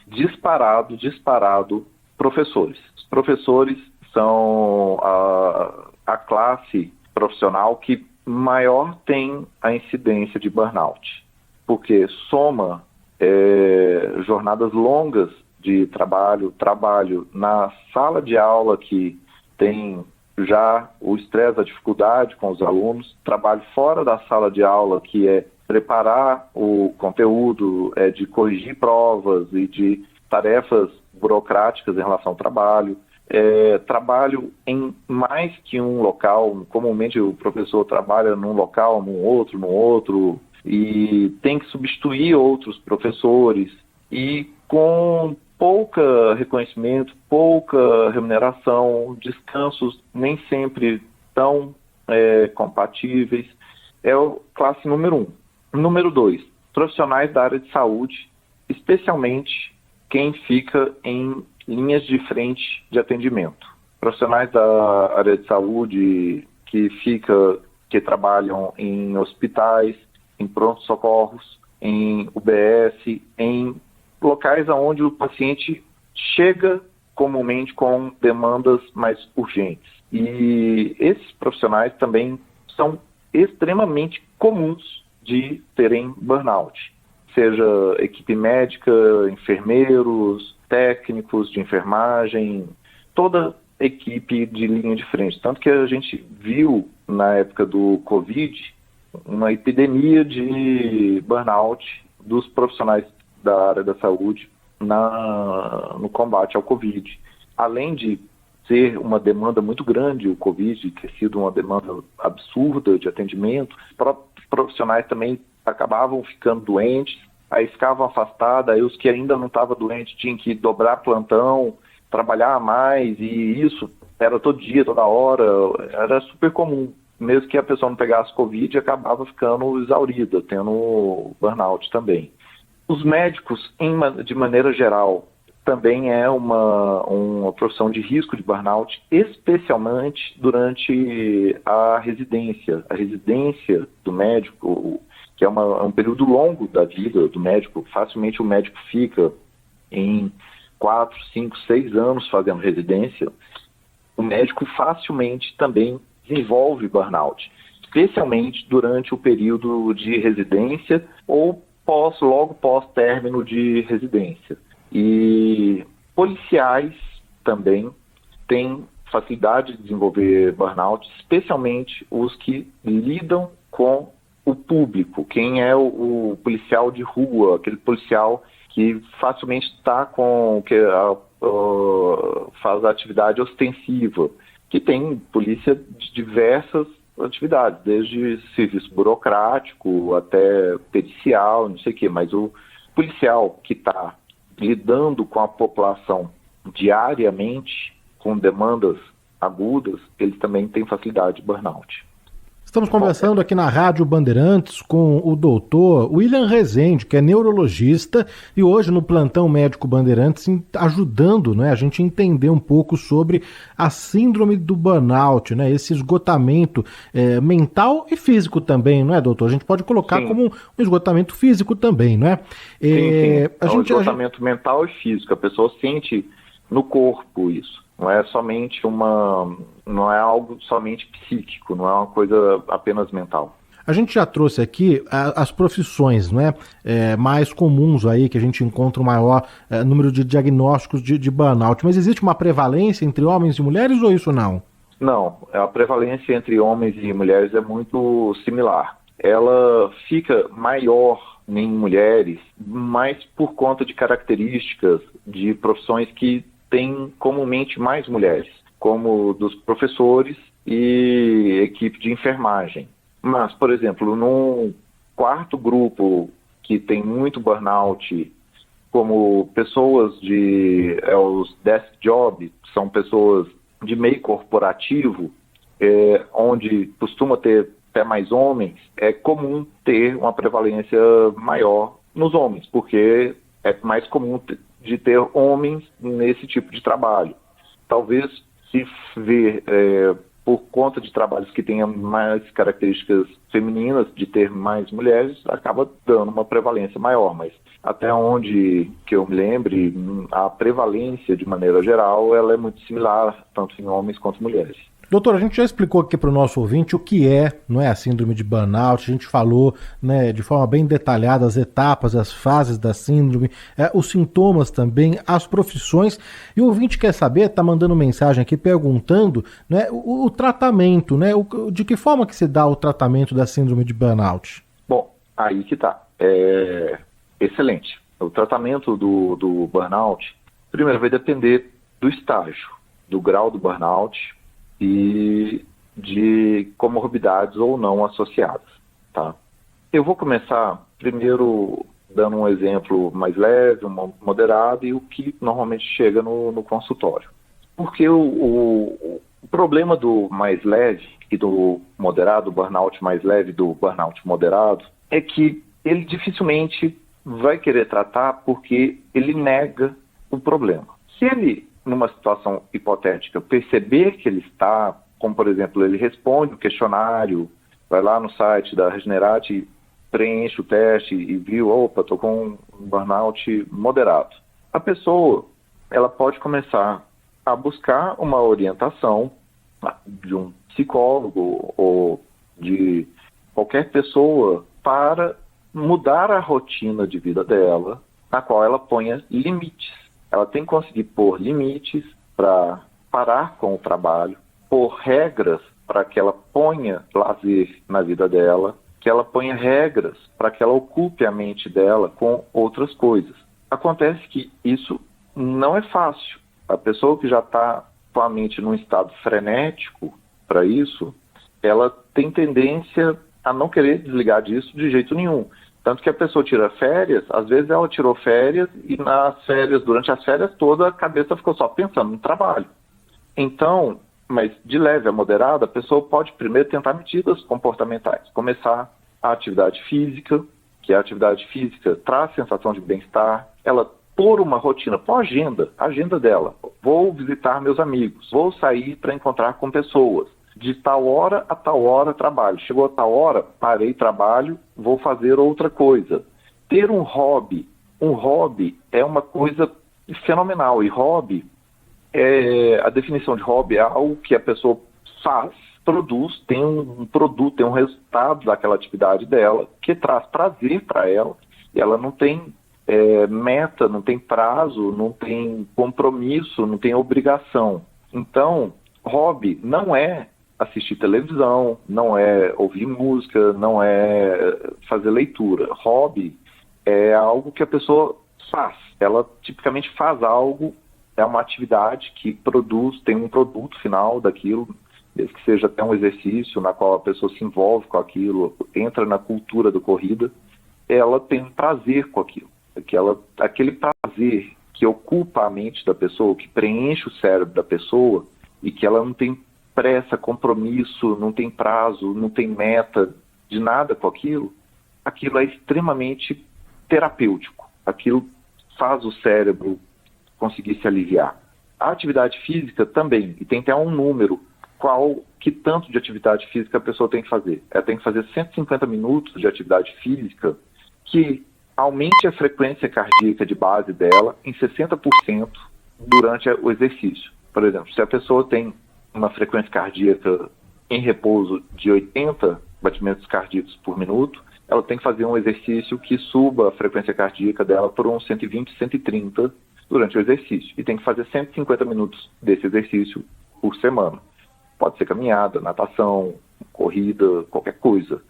Disparado, professores. Os professores são a classe profissional que maior tem a incidência de burnout, porque soma jornadas longas de trabalho na sala de aula que tem já o estresse, a dificuldade com os alunos, trabalho fora da sala de aula que é preparar o conteúdo, de corrigir provas e de tarefas burocráticas em relação ao trabalho. Trabalho em mais que um local. Comumente o professor trabalha num local, no outro, e tem que substituir outros professores, e com pouca reconhecimento, pouca remuneração, descansos nem sempre tão compatíveis. É o classe número 1. Número 2, profissionais da área de saúde, especialmente quem fica em linhas de frente de atendimento. Profissionais da área de saúde que trabalham em hospitais, em pronto-socorros, em UBS, em locais onde o paciente chega comumente com demandas mais urgentes. E esses profissionais também são extremamente comuns de terem burnout, seja equipe médica, enfermeiros, técnicos de enfermagem, toda equipe de linha de frente. Tanto que a gente viu na época do Covid uma epidemia de burnout dos profissionais da área da saúde no combate ao Covid. Além de ser uma demanda muito grande, o Covid ter sido uma demanda absurda de atendimento, os próprios profissionais também acabavam ficando doentes, aí ficavam afastados, aí os que ainda não estavam doentes tinham que dobrar plantão, trabalhar mais, e isso era todo dia, toda hora, era super comum. Mesmo que a pessoa não pegasse Covid, acabava ficando exaurida, tendo burnout também. Os médicos, de maneira geral, também é uma profissão de risco de burnout, especialmente durante a residência. A residência do médico, que é um período longo da vida do médico, facilmente o médico fica em 4, 5, 6 anos fazendo residência. O médico facilmente também desenvolve burnout, especialmente durante o período de residência ou logo pós término de residência. E policiais também têm facilidade de desenvolver burnout, especialmente os que lidam com o público. Quem é o policial de rua, aquele policial que facilmente está faz atividade ostensiva, que tem polícia de diversas atividades, desde serviço burocrático até pericial, não sei o quê, mas o policial que está lidando com a população diariamente, com demandas agudas, eles também têm facilidade de burnout. Estamos conversando aqui na Rádio Bandeirantes com o doutor William Rezende, que é neurologista, e hoje no Plantão Médico Bandeirantes ajudando, né, a gente a entender um pouco sobre a síndrome do burnout, né, esse esgotamento mental e físico também, não é, doutor? A gente pode colocar Sim. como um esgotamento físico também, não é? Sim. Esgotamento mental e físico, a pessoa sente no corpo isso. Não é algo somente psíquico, não é uma coisa apenas mental. A gente já trouxe aqui as profissões, não é? Mais comuns aí, que a gente encontra o maior número de diagnósticos de burnout, mas existe uma prevalência entre homens e mulheres ou isso não? Não, a prevalência entre homens e mulheres é muito similar. Ela fica maior em mulheres, mas por conta de características de profissões que tem comumente mais mulheres, como dos professores e equipe de enfermagem. Mas, por exemplo, num quarto grupo que tem muito burnout, como pessoas os desk job, são pessoas de meio corporativo, onde costuma ter até mais homens, é comum ter uma prevalência maior nos homens, porque é mais comum de ter homens nesse tipo de trabalho. Talvez se ver por conta de trabalhos que tenham mais características femininas, de ter mais mulheres, acaba dando uma prevalência maior, mas até onde que eu me lembre, a prevalência de maneira geral, ela é muito similar, tanto em homens quanto mulheres. Doutor, a gente já explicou aqui para o nosso ouvinte o que não é a síndrome de burnout, a gente falou, né, de forma bem detalhada as etapas, as fases da síndrome, os sintomas também, as profissões, e o ouvinte quer saber, está mandando mensagem aqui perguntando, né, o tratamento, né, de que forma que se dá o tratamento da síndrome de burnout? Bom, Aí que tá. Excelente. O tratamento do burnout, primeiro, vai depender do estágio, do grau do burnout e de comorbidades ou não associadas, tá? Eu vou começar primeiro dando um exemplo mais leve, um moderado e o que normalmente chega no consultório. Porque o problema do mais leve e do moderado, burnout mais leve do burnout moderado, é que ele dificilmente vai querer tratar porque ele nega o problema. Se ele, numa situação hipotética, perceber que ele está, como por exemplo, ele responde o questionário, vai lá no site da Regenerate, preenche o teste e viu, opa, estou com um burnout moderado. A pessoa, ela pode começar a buscar uma orientação de um psicólogo ou de qualquer pessoa para mudar a rotina de vida dela, na qual ela ponha limites. Ela tem que conseguir pôr limites para parar com o trabalho, pôr regras para que ela ponha lazer na vida dela, que ela ponha regras para que ela ocupe a mente dela com outras coisas. Acontece que isso não é fácil. A pessoa que já está com a mente num estado frenético para isso, ela tem tendência a não querer desligar disso de jeito nenhum. Tanto que a pessoa tira férias, às vezes ela tirou férias e durante as férias toda a cabeça ficou só pensando no trabalho. Então, mas de leve a moderada, a pessoa pode primeiro tentar medidas comportamentais. Começar a atividade física, que a atividade física traz sensação de bem-estar, ela pôr uma rotina, pôr a agenda dela. Vou visitar meus amigos, vou sair para encontrar com pessoas. De tal hora a tal hora trabalho. Chegou a tal hora, parei trabalho, vou fazer outra coisa. Ter um hobby é uma coisa fenomenal. E hobby, a definição de hobby é algo que a pessoa faz, produz, tem um produto, tem um resultado daquela atividade dela, que traz prazer para ela, e ela não tem meta, não tem prazo, não tem compromisso, não tem obrigação. Então, hobby não é assistir televisão, não é ouvir música, não é fazer leitura. Hobby é algo que a pessoa faz. Ela tipicamente faz algo, é uma atividade que produz, tem um produto final daquilo, desde que seja até um exercício na qual a pessoa se envolve com aquilo, entra na cultura da corrida, ela tem prazer com aquilo. Aquele prazer que ocupa a mente da pessoa, que preenche o cérebro da pessoa e que ela não tem pressa, compromisso, não tem prazo, não tem meta de nada com aquilo é extremamente terapêutico. Aquilo faz o cérebro conseguir se aliviar. A atividade física também, e tem até um número, que tanto de atividade física a pessoa tem que fazer. Ela tem que fazer 150 minutos de atividade física que aumente a frequência cardíaca de base dela em 60% durante o exercício. Por exemplo, se a pessoa tem uma frequência cardíaca em repouso de 80 batimentos cardíacos por minuto, ela tem que fazer um exercício que suba a frequência cardíaca dela por uns 120, 130 durante o exercício. E tem que fazer 150 minutos desse exercício por semana. Pode ser caminhada, natação, corrida, qualquer coisa.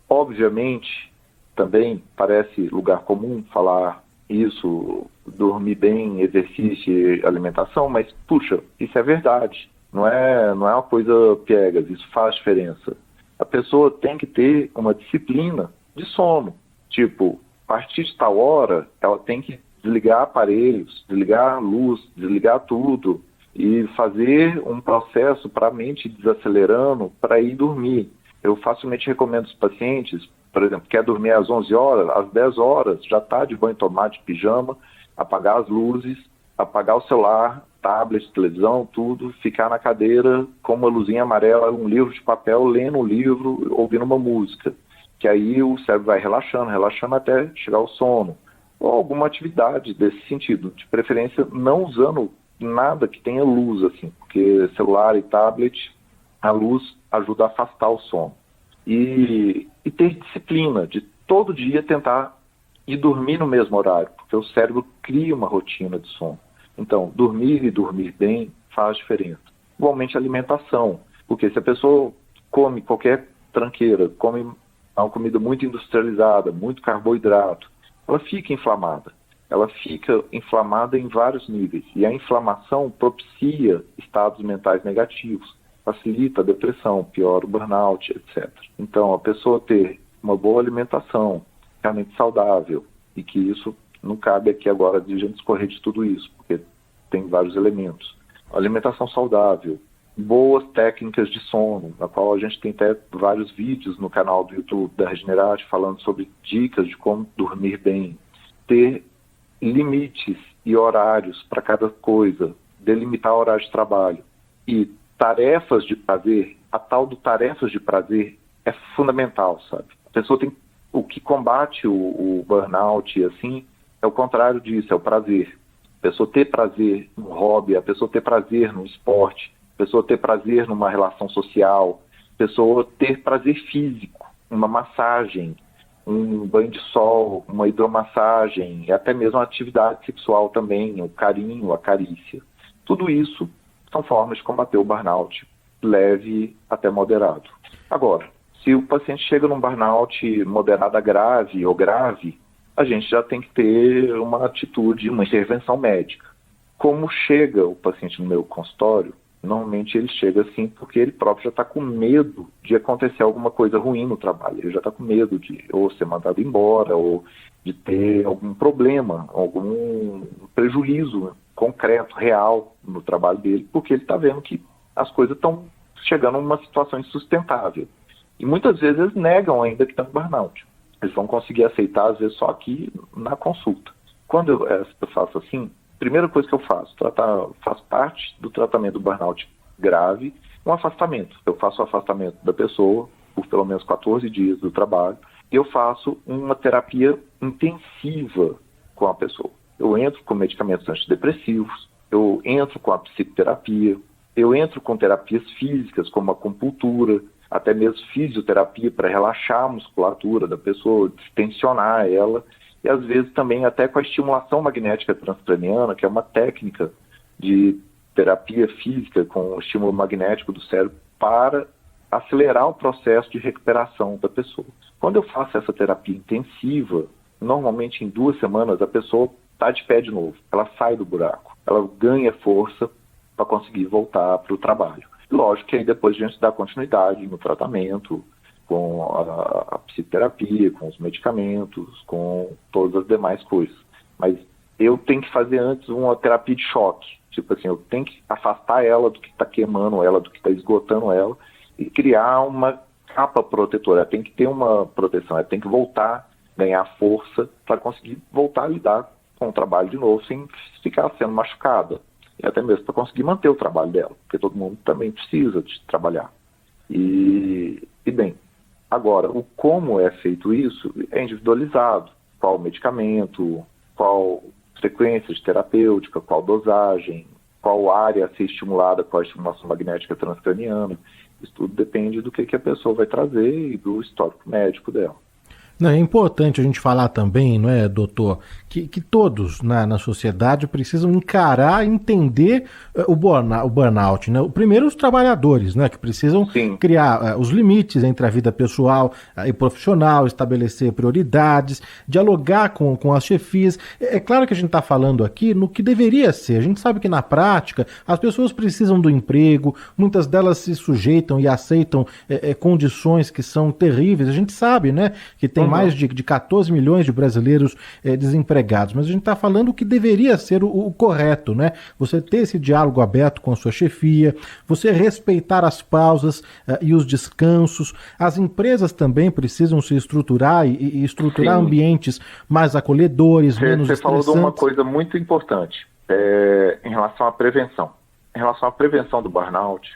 Obviamente, também parece lugar comum falar isso, dormir bem, exercício e alimentação, mas, puxa, isso é verdade. Não é uma coisa piegas, isso faz diferença. A pessoa tem que ter uma disciplina de sono. Tipo, a partir de tal hora, ela tem que desligar aparelhos, desligar a luz, desligar tudo e fazer um processo para a mente desacelerando para ir dormir. Eu facilmente recomendo aos pacientes, por exemplo, quer dormir às 11 horas, às 10 horas já está de banho, tomar de pijama, apagar as luzes, apagar o celular, tablet, televisão, tudo, ficar na cadeira com uma luzinha amarela, um livro de papel, lendo um livro, ouvindo uma música, que aí o cérebro vai relaxando até chegar ao sono. Ou alguma atividade desse sentido, de preferência não usando nada que tenha luz, assim, porque celular e tablet, a luz ajuda a afastar o sono. E ter disciplina, de todo dia tentar ir dormir no mesmo horário, porque o cérebro cria uma rotina de sono. Então, dormir e dormir bem faz diferença. Igualmente, alimentação, porque se a pessoa come qualquer tranqueira, come é uma comida muito industrializada, muito carboidrato, ela fica inflamada. Ela fica inflamada em vários níveis. E a inflamação propicia estados mentais negativos, facilita a depressão, piora o burnout, etc. Então, a pessoa ter uma boa alimentação, realmente saudável, e que isso não cabe aqui agora de a gente escorrer de tudo isso, porque tem vários elementos. Alimentação saudável, boas técnicas de sono, na qual a gente tem até vários vídeos no canal do YouTube da Regenerate falando sobre dicas de como dormir bem, ter limites e horários para cada coisa, delimitar horário de trabalho e tarefas de prazer. A tal do tarefas de prazer é fundamental, sabe? A pessoa tem o que combate o burnout, assim, é o contrário disso, é o prazer. A pessoa ter prazer no hobby, a pessoa ter prazer no esporte, a pessoa ter prazer numa relação social, a pessoa ter prazer físico, uma massagem, um banho de sol, uma hidromassagem, e até mesmo a atividade sexual também, o carinho, a carícia. Tudo isso são formas de combater o burnout, leve até moderado. Agora, se o paciente chega num burnout moderado a grave ou grave, a gente já tem que ter uma atitude, uma intervenção médica. Como chega o paciente no meu consultório, normalmente ele chega assim porque ele próprio já está com medo de acontecer alguma coisa ruim no trabalho. Ele já está com medo de ou ser mandado embora, ou de ter algum problema, algum prejuízo concreto, real no trabalho dele, porque ele está vendo que as coisas estão chegando a uma situação insustentável. E muitas vezes eles negam ainda que estão com burnout. Eles vão conseguir aceitar, às vezes, só aqui na consulta. Quando eu faço assim, a primeira coisa que eu faço, faz parte do tratamento do burnout grave, um afastamento. Eu faço o afastamento da pessoa por pelo menos 14 dias do trabalho, e eu faço uma terapia intensiva com a pessoa. Eu entro com medicamentos antidepressivos, eu entro com a psicoterapia, eu entro com terapias físicas, como a acupuntura, até mesmo fisioterapia para relaxar a musculatura da pessoa, tensionar ela, e às vezes também até com a estimulação magnética transcraniana, que é uma técnica de terapia física com estímulo magnético do cérebro para acelerar o processo de recuperação da pessoa. Quando eu faço essa terapia intensiva, normalmente em 2 semanas a pessoa está de pé de novo, ela sai do buraco, ela ganha força para conseguir voltar para o trabalho. Lógico que aí depois a gente dá continuidade no tratamento, com a psicoterapia, com os medicamentos, com todas as demais coisas. Mas eu tenho que fazer antes uma terapia de choque. Tipo assim, eu tenho que afastar ela do que está queimando ela, do que está esgotando ela, e criar uma capa protetora. Ela tem que ter uma proteção, ela tem que voltar, ganhar força para conseguir voltar a lidar com o trabalho de novo, sem ficar sendo machucada. E até mesmo para conseguir manter o trabalho dela, porque todo mundo também precisa de trabalhar. E bem, agora, o como é feito isso é individualizado. Qual medicamento, qual frequência terapêutica, qual dosagem, qual área a ser estimulada com a estimulação magnética transcraniana. Isso tudo depende do que a pessoa vai trazer e do histórico médico dela. Não, é importante a gente falar também, não é, doutor, que todos na sociedade precisam encarar, entender o burnout, né? Primeiro os trabalhadores, né, que precisam Sim. criar os limites entre a vida pessoal e profissional, estabelecer prioridades, dialogar com as chefias. É claro que a gente está falando aqui no que deveria ser. A gente sabe que na prática as pessoas precisam do emprego, muitas delas se sujeitam e aceitam condições que são terríveis. A gente sabe, né, que tem mais de 14 milhões de brasileiros desempregados, mas a gente está falando o que deveria ser o correto, né? Você ter esse diálogo aberto com a sua chefia, você respeitar as pausas e os descansos. As empresas também precisam se estruturar e estruturar Sim. ambientes mais acolhedores, menos Você estressantes. falou de uma coisa muito importante em relação à prevenção. Em relação à prevenção do burnout,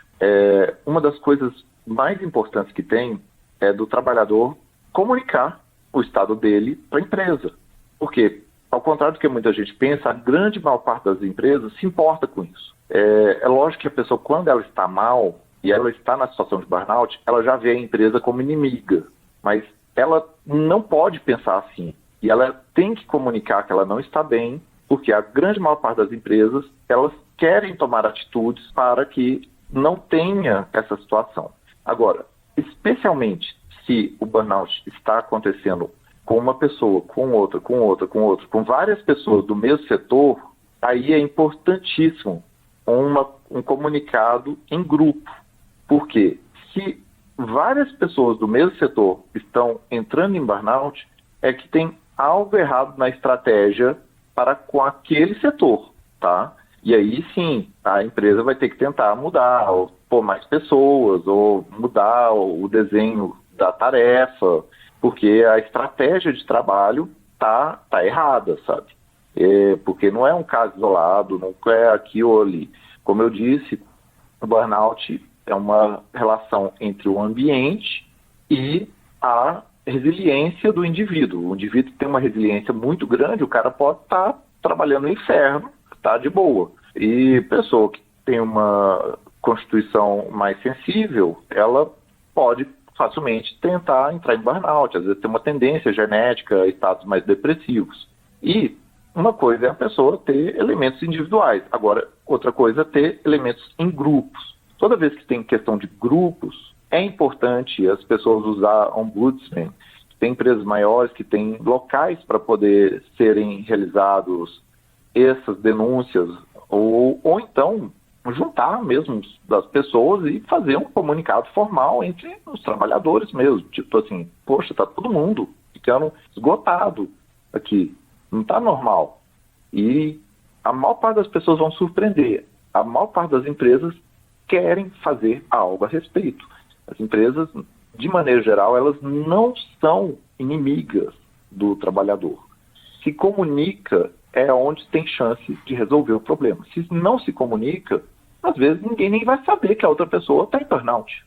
uma das coisas mais importantes que tem é do trabalhador comunicar o estado dele para a empresa. Porque, ao contrário do que muita gente pensa, a grande maior parte das empresas se importa com isso. É lógico que a pessoa, quando ela está mal e ela está na situação de burnout, ela já vê a empresa como inimiga. Mas ela não pode pensar assim. E ela tem que comunicar que ela não está bem, porque a grande maior parte das empresas, elas querem tomar atitudes para que não tenha essa situação. Agora, especialmente se o burnout está acontecendo com uma pessoa, com outra, com várias pessoas do mesmo setor, aí é importantíssimo um comunicado em grupo. Porque se várias pessoas do mesmo setor estão entrando em burnout, é que tem algo errado na estratégia para com aquele setor, tá? E aí sim, a empresa vai ter que tentar mudar, ou pôr mais pessoas, ou mudar o desenho da tarefa, porque a estratégia de trabalho tá errada, sabe? Porque não é um caso isolado, não é aqui ou ali. Como eu disse, o burnout é uma relação entre o ambiente e a resiliência do indivíduo. O indivíduo tem uma resiliência muito grande, o cara pode estar trabalhando no inferno, tá de boa. E pessoa que tem uma constituição mais sensível, ela pode facilmente tentar entrar em burnout, às vezes tem uma tendência genética a estados mais depressivos. E uma coisa é a pessoa ter elementos individuais, agora outra coisa é ter elementos em grupos. Toda vez que tem questão de grupos, é importante as pessoas usar ombudsman. Tem empresas maiores que têm locais para poder serem realizados essas denúncias, ou então juntar mesmo das pessoas e fazer um comunicado formal entre os trabalhadores mesmo. Tipo assim, poxa, tá todo mundo ficando esgotado aqui, não tá normal. E a maior parte das pessoas vão surpreender. A maior parte das empresas querem fazer algo a respeito. As empresas, de maneira geral, elas não são inimigas do trabalhador. Se comunica é onde tem chance de resolver o problema. Se não se comunica, às vezes ninguém nem vai saber que a outra pessoa está em burnout.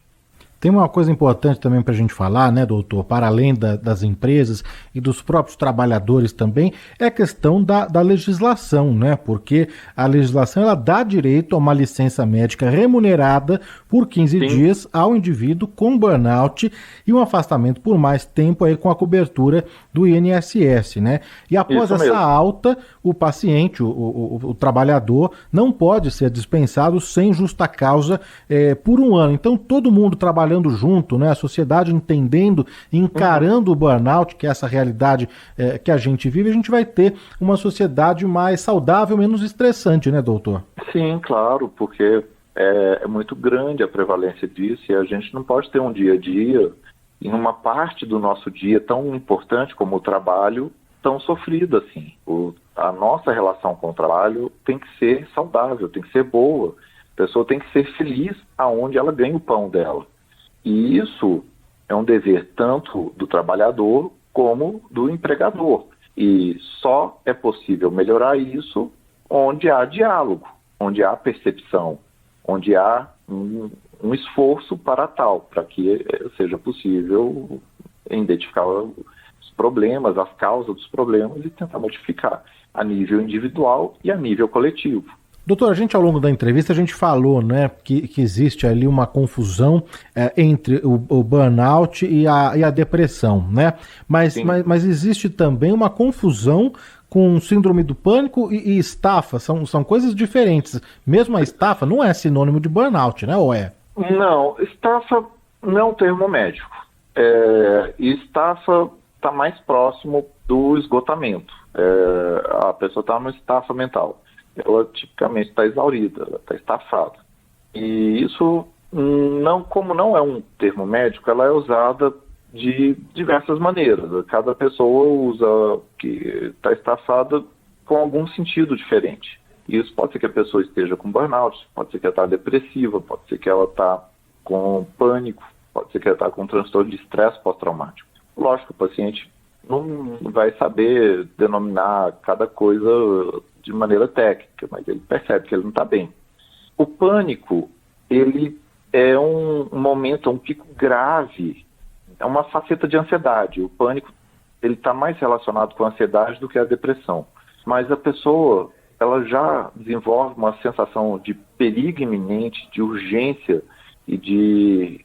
Tem uma coisa importante também para a gente falar, né, doutor, para além das empresas e dos próprios trabalhadores também, é a questão da legislação, né, porque a legislação ela dá direito a uma licença médica remunerada por 15 Sim. dias ao indivíduo com burnout e um afastamento por mais tempo aí com a cobertura do INSS, né? E após Isso essa mesmo. alta, o paciente, o trabalhador, não pode ser dispensado sem justa causa por um ano. Então, todo mundo trabalhando junto, né? A sociedade entendendo, encarando o burnout, que é essa realidade que a gente vive, a gente vai ter uma sociedade mais saudável, menos estressante, né, doutor? Sim, claro, porque é muito grande a prevalência disso e a gente não pode ter um dia a dia em uma parte do nosso dia tão importante como o trabalho, tão sofrida assim. A nossa relação com o trabalho tem que ser saudável, tem que ser boa. A pessoa tem que ser feliz aonde ela ganha o pão dela. E isso é um dever tanto do trabalhador como do empregador. E só é possível melhorar isso onde há diálogo, onde há percepção, onde há um esforço para tal, para que seja possível identificar os problemas, as causas dos problemas e tentar modificar a nível individual e a nível coletivo. Doutor, a gente ao longo da entrevista a gente falou, né, que existe ali uma confusão entre o burnout e a depressão, né? Mas existe também uma confusão com síndrome do pânico e estafa, são coisas diferentes. Mesmo a estafa não é sinônimo de burnout, né? Ou é? Não, estafa não é um termo médico. Estafa está mais próximo do esgotamento. A pessoa está numa estafa mental. Ela tipicamente está exaurida, ela está estafada. E isso, como não é um termo médico, ela é usada de diversas maneiras. Cada pessoa usa que está estafada com algum sentido diferente. Isso pode ser que a pessoa esteja com burnout, pode ser que ela está depressiva, pode ser que ela está com pânico, pode ser que ela está com transtorno de estresse pós-traumático. Lógico, o paciente não vai saber denominar cada coisa de maneira técnica, mas ele percebe que ele não está bem. O pânico, ele é um momento, um pico grave, é uma faceta de ansiedade. O pânico, ele está mais relacionado com a ansiedade do que a depressão. Mas a pessoa, ela já desenvolve uma sensação de perigo iminente, de urgência e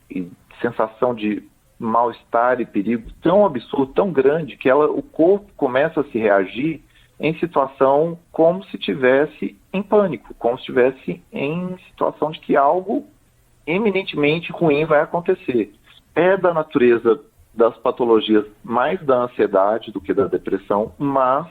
sensação de mal-estar e perigo tão absurdo, tão grande, que o corpo começa a se reagir em situação como se estivesse em pânico, como se estivesse em situação de que algo eminentemente ruim vai acontecer. É da natureza das patologias mais da ansiedade do que da depressão, mas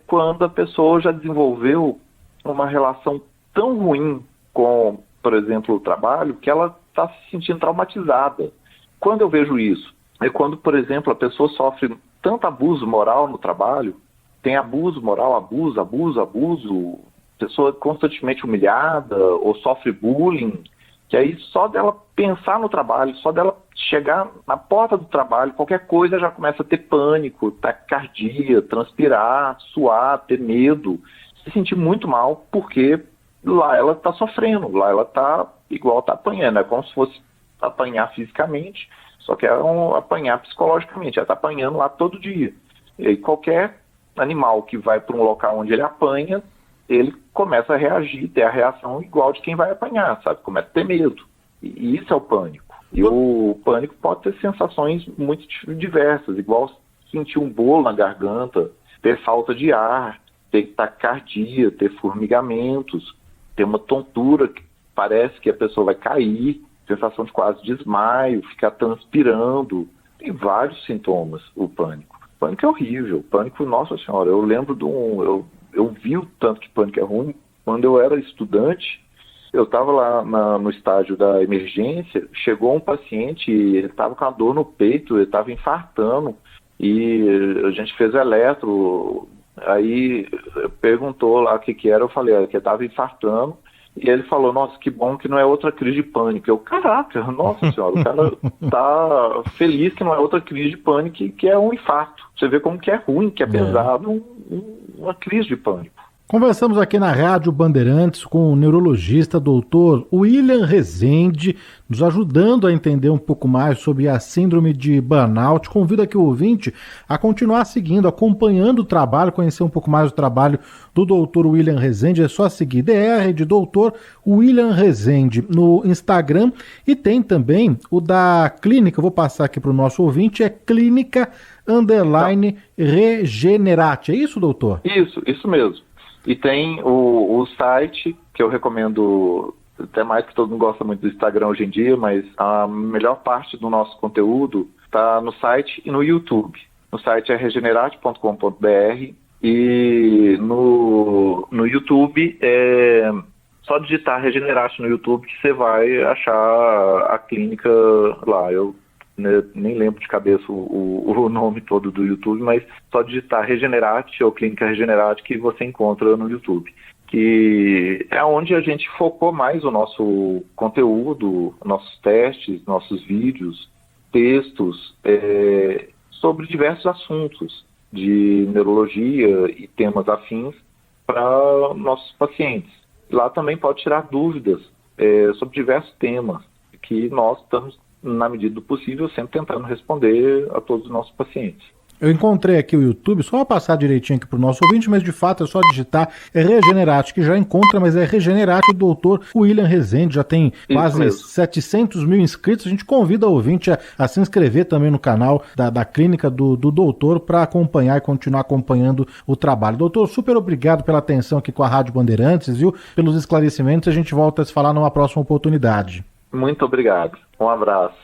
quando a pessoa já desenvolveu uma relação tão ruim com, por exemplo, o trabalho, que ela está se sentindo traumatizada. Quando eu vejo isso? É quando, por exemplo, a pessoa sofre tanto abuso moral no trabalho, tem abuso moral, abuso, pessoa constantemente humilhada ou sofre bullying, que aí só dela pensar no trabalho, só dela chegar na porta do trabalho, qualquer coisa já começa a ter pânico, taquicardia, transpirar, suar, ter medo, se sentir muito mal, porque lá ela está sofrendo, lá ela está igual está apanhando, é como se fosse apanhar fisicamente, só que é apanhar psicologicamente, ela está apanhando lá todo dia. E aí qualquer animal que vai para um local onde ele apanha, ele começa a reagir, ter a reação igual de quem vai apanhar, sabe? Começa a ter medo. E isso é o pânico. E o pânico pode ter sensações muito diversas, igual sentir um bolo na garganta, ter falta de ar, ter taquicardia, ter formigamentos, ter uma tontura que parece que a pessoa vai cair, sensação de quase desmaio, ficar transpirando. Tem vários sintomas, o pânico. O pânico é horrível. O pânico, nossa senhora, eu lembro de eu vi o tanto que pânico é ruim. Quando eu era estudante, eu estava lá no estágio da emergência, chegou um paciente, ele estava com a dor no peito, ele estava infartando, e a gente fez eletro, aí perguntou lá o que era, eu falei que ele estava infartando, e ele falou, nossa, que bom que não é outra crise de pânico. Eu, caraca, nossa senhora, o cara tá feliz que não é outra crise de pânico, que é um infarto. Você vê como que é ruim, que é pesado, uma crise de pânico. Conversamos aqui na Rádio Bandeirantes com o neurologista Dr. William Rezende, nos ajudando a entender um pouco mais sobre a síndrome de burnout. Convido aqui o ouvinte a continuar seguindo, acompanhando o trabalho, conhecer um pouco mais o trabalho do Dr. William Rezende. É só seguir DR de Dr. William Rezende no Instagram, e tem também o da clínica, eu vou passar aqui para o nosso ouvinte, é Clínica_Regenerate. É isso, doutor? Isso mesmo. E tem o site, que eu recomendo, até mais que todo mundo gosta muito do Instagram hoje em dia, mas a melhor parte do nosso conteúdo está no site e no YouTube. No site é regenerate.com.br e no YouTube é só digitar Regenerate no YouTube que você vai achar a clínica lá. Eu nem lembro de cabeça o nome todo do YouTube, mas só digitar Regenerate ou Clínica Regenerate que você encontra no YouTube, que é onde a gente focou mais o nosso conteúdo, nossos testes, nossos vídeos, textos sobre diversos assuntos de neurologia e temas afins para nossos pacientes. Lá também pode tirar dúvidas sobre diversos temas que nós estamos, na medida do possível, sempre tentando responder a todos os nossos pacientes. Eu encontrei aqui o YouTube, só vou passar direitinho aqui para o nosso ouvinte, mas de fato é só digitar Regenerate, que já encontra, mas é Regenerate do Dr. William Rezende, já tem quase 700 mil inscritos. A gente convida o ouvinte a se inscrever também no canal da clínica do doutor para acompanhar e continuar acompanhando o trabalho. Doutor, super obrigado pela atenção aqui com a Rádio Bandeirantes, viu? Pelos esclarecimentos, a gente volta a se falar numa próxima oportunidade. Muito obrigado. Um abraço.